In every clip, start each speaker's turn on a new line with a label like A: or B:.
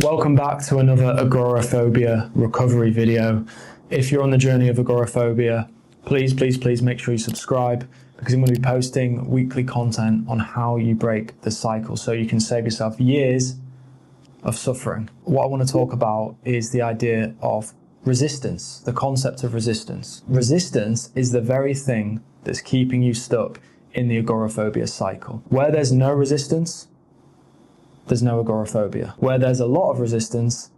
A: Welcome back to another agoraphobia recovery video. If you're on the journey of agoraphobia, please make sure you subscribe, because I'm going to be posting weekly content on how you break the cycle so you can save yourself years of suffering. What I want to talk about is the idea of resistance, the concept of resistance. Resistance is the very thing that's keeping you stuck in the agoraphobia cycle. Where there's no resistance, there's no agoraphobia. Where there's a lot of resistance,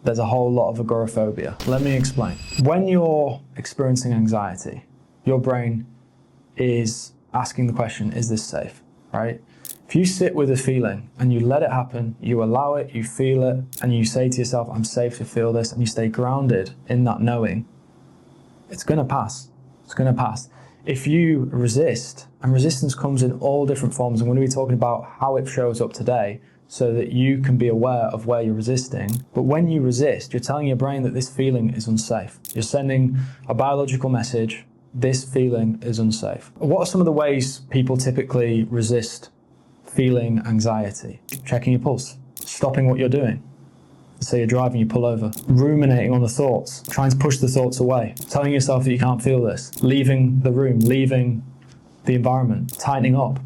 A: there's a whole lot of agoraphobia. Let me explain. When you're experiencing anxiety, your brain is asking the question, is this safe, right? If you sit with a feeling and you let it happen, you allow it, you feel it, and you say to yourself, I'm safe to feel this, and you stay grounded in that knowing, it's gonna pass. It's gonna pass. If you resist, and resistance comes in all different forms, and we're going to be talking about how it shows up today so that you can be aware of where you're resisting. But when you resist, you're telling your brain that this feeling is unsafe. You're sending a biological message, this feeling is unsafe. What are some of the ways people typically resist feeling anxiety? Checking your pulse, stopping what you're doing. So you're driving, you pull over, ruminating on the thoughts, trying to push the thoughts away, telling yourself that you can't feel this, leaving the room, leaving the environment, tightening up,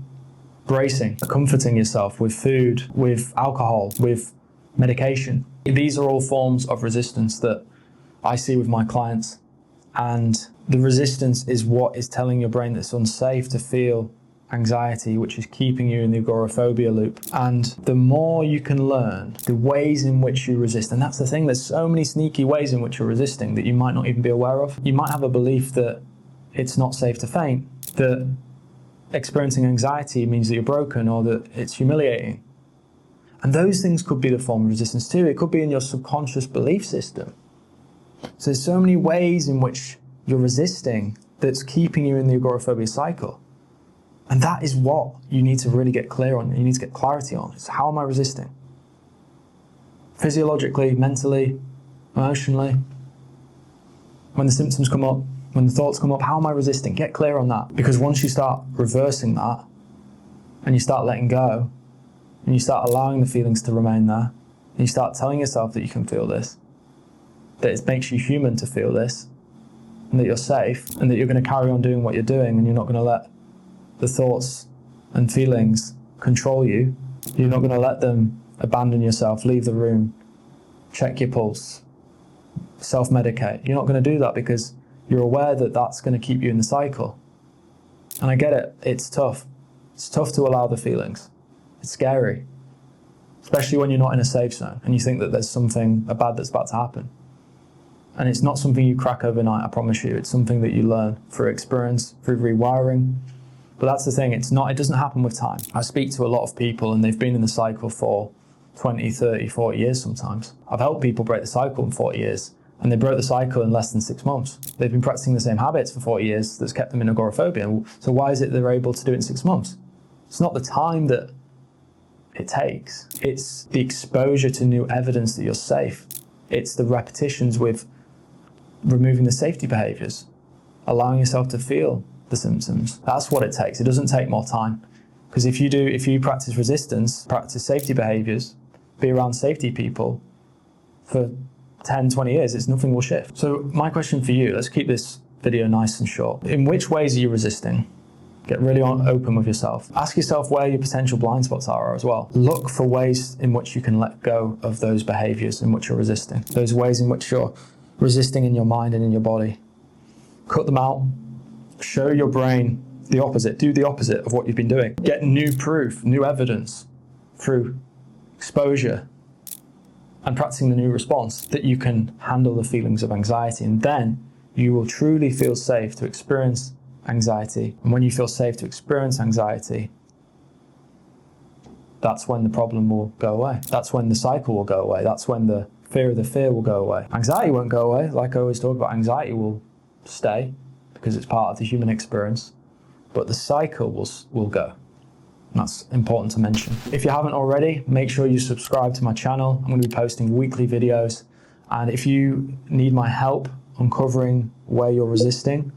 A: bracing, comforting yourself with food, with alcohol, with medication. These are all forms of resistance that I see with my clients. And the resistance is what is telling your brain that it's unsafe to feel anxiety, which is keeping you in the agoraphobia loop. And the more you can learn the ways in which you resist, and that's the thing, there's so many sneaky ways in which you're resisting that you might not even be aware of. You might have a belief that it's not safe to faint, that experiencing anxiety means that you're broken, or that it's humiliating. And those things could be the form of resistance too. It could be in your subconscious belief system. So there's so many ways in which you're resisting that's keeping you in the agoraphobia cycle. And that is what you need to really get clear on. You need to get clarity on. It's how am I resisting? Physiologically, mentally, emotionally. When the symptoms come up, when the thoughts come up, how am I resisting? Get clear on that. Because once you start reversing that, and you start letting go, and you start allowing the feelings to remain there, and you start telling yourself that you can feel this, that it makes you human to feel this, and that you're safe, and that you're going to carry on doing what you're doing, and you're not going to let the thoughts and feelings control you. You're not going to let them abandon yourself, leave the room, check your pulse, self-medicate. You're not going to do that because you're aware that that's going to keep you in the cycle. And I get it, it's tough. It's tough to allow the feelings. It's scary, especially when you're not in a safe zone and you think that there's something bad that's about to happen. And it's not something you crack overnight, I promise you. It's something that you learn through experience, through rewiring. But that's the thing, it doesn't happen with time. I speak to a lot of people and they've been in the cycle for 20, 30, 40 years sometimes. I've helped people break the cycle in 40 years, and they broke the cycle in less than 6 months. They've been practicing the same habits for 40 years that's kept them in agoraphobia. So why is it they're able to do it in 6 months? It's not the time that it takes. It's the exposure to new evidence that you're safe. It's the repetitions with removing the safety behaviors, allowing yourself to feel the symptoms. That's what it takes. It doesn't take more time. Because if you practice resistance, practice safety behaviors, be around safety people for 10, 20 years, nothing will shift. So my question for you, let's keep this video nice and short. In which ways are you resisting? Get really open with yourself. Ask yourself where your potential blind spots are as well. Look for ways in which you can let go of those behaviors in which you're resisting. Those ways in which you're resisting in your mind and in your body. Cut them out. Show your brain the opposite. Do the opposite of what you've been doing. Get new proof, new evidence through exposure and practicing the new response that you can handle the feelings of anxiety. And then you will truly feel safe to experience anxiety. And when you feel safe to experience anxiety, that's when the problem will go away. That's when the cycle will go away. That's when the fear of the fear will go away. Anxiety won't go away. Like I always talk about, anxiety will stay, because it's part of the human experience, but the cycle will go. And that's important to mention. If you haven't already, make sure you subscribe to my channel. I'm going to be posting weekly videos. And if you need my help uncovering where you're resisting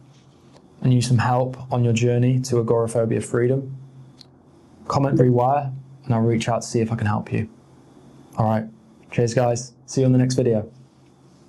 A: and need some help on your journey to agoraphobia freedom, comment rewire and I'll reach out to see if I can help you. All right, Cheers, guys. See you on the next video.